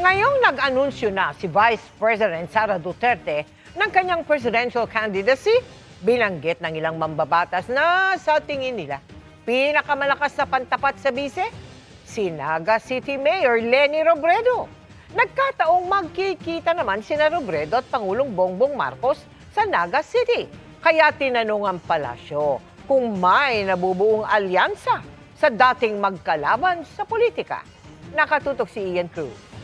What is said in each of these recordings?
Ngayong nag-anunsyo na si Vice President Sara Duterte ng kanyang presidential candidacy, binanggit ng ilang mambabatas na sa tingin nila pinakamalakas na pantapat sa bise, si Naga City Mayor Leni Robredo. Nagkataong magkikita naman sina Robredo at Pangulong Bongbong Marcos sa Naga City. Kaya tinanong ang palasyo kung may nabubuong alyansa sa dating magkalaban sa politika. Nakatutok si Ian Cruz.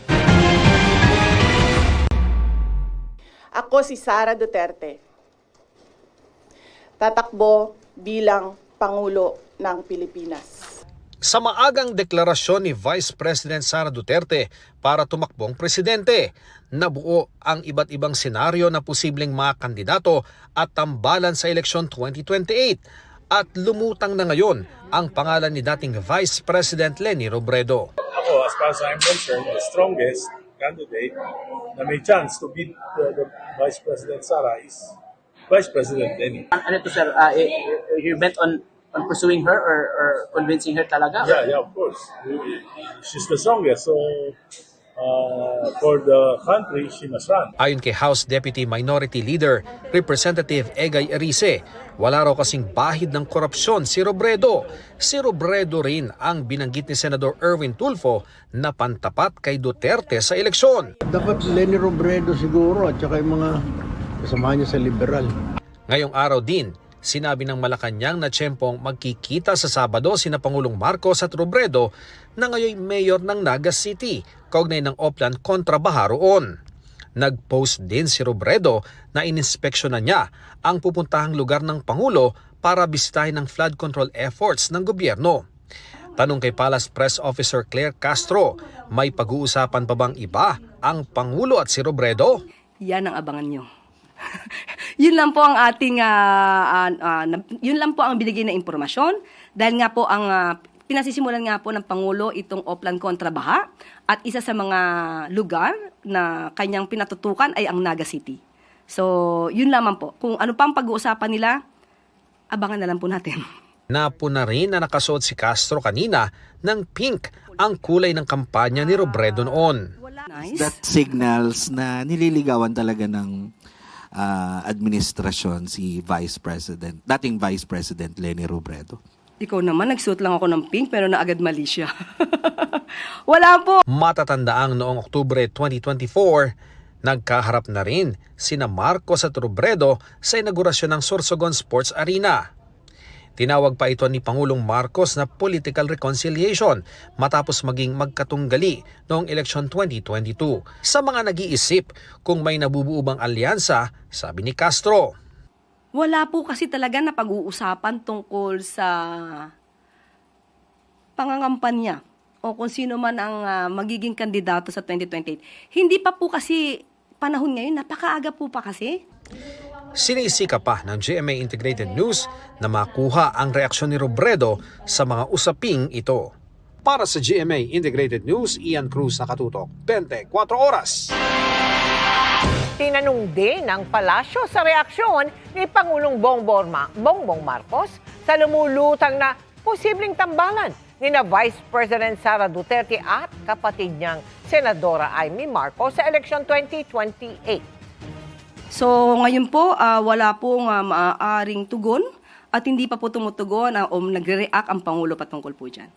Ako si Sara Duterte. Tatakbo bilang Pangulo ng Pilipinas. Sa maagang deklarasyon ni Vice President Sara Duterte para tumakbong presidente, nabuo ang iba't ibang senaryo na posibleng mga kandidato at tambalan sa eleksyon 2028 at lumutang na ngayon ang pangalan ni dating Vice President Leni Robredo. Ako, as far as I'm concerned, the strongest candidate na may chance to beat the Vice President Sara is Vice President Leni. Ano to, sir? You're bent on pursuing her or convincing her talaga? Yeah, of course. She's the strongest. So, for the country, she must run. Ayon kay House Deputy Minority Leader Representative Egay Erice, wala raw kasing bahid ng korupsyon si Robredo. Si Robredo rin ang binanggit ni Senador Erwin Tulfo na pantapat kay Duterte sa eleksyon. Dapat Leni Robredo siguro at saka yung mga kasama niya sa liberal. Ngayong araw din, sinabi ng Malacanang na tiyempong magkikita sa Sabado sina Pangulong Marcos at Robredo na ngayon mayor ng Naga City, kaugnay ng Oplan kontra Baha roon. Nag-post din si Robredo na ininspeksyonan niya ang pupuntahang lugar ng Pangulo para bisitahin ang flood control efforts ng gobyerno. Tanong kay Palace Press Officer Claire Castro, may pag-uusapan pa bang iba ang Pangulo at si Robredo? Yan ang abangan nyo. Yun lang po ang ating yun lang po ang binigay na impormasyon dahil nga po ang pinasisimulan nga po ng Pangulo itong Oplan kontra Baha at isa sa mga lugar na kanyang pinatutukan ay ang Naga City. So, yun lamang po. Kung ano pang pag-uusapan nila, abangan na lang po natin. Napuna rin na nakasuot si Castro kanina ng pink ang kulay ng kampanya ni Robredo noon. Nice. That signals na nililigawan talaga ng administrasyon si dating Vice President Leni Robredo. Ikaw naman, nagsuot lang ako ng pink pero naagad mali siya. Wala po. Matatandaang noong Oktubre 2024, nagkaharap na rin sina Marcos at Robredo sa inaugurasyon ng Sorsogon Sports Arena. Tinawag pa ito ni Pangulong Marcos na political reconciliation matapos maging magkatunggali noong eleksyon 2022. Sa mga nag-iisip kung may nabubuo bang alyansa, sabi ni Castro, Wala po kasi talaga na pag-uusapan tungkol sa pangangampanya o kung sino man ang magiging kandidato sa 2028. Hindi pa po kasi panahon ngayon, napakaaga po pa kasi. Sinisika pa ng GMA Integrated News na makuha ang reaksyon ni Robredo sa mga usaping ito. Para sa GMA Integrated News, Ian Cruz, nakatutok 24 oras. Tinanong din ng palasyo sa reaksyon ni Pangulong Bongbong Marcos sa lumulutang na posibleng tambalan ni na Vice President Sara Duterte at kapatid niyang Senadora Amy Marcos sa eleksyon 2028. So ngayon po, wala pong maaaring tugon at hindi pa po tumutugon o nagre-react ang Pangulo patungkol po dyan.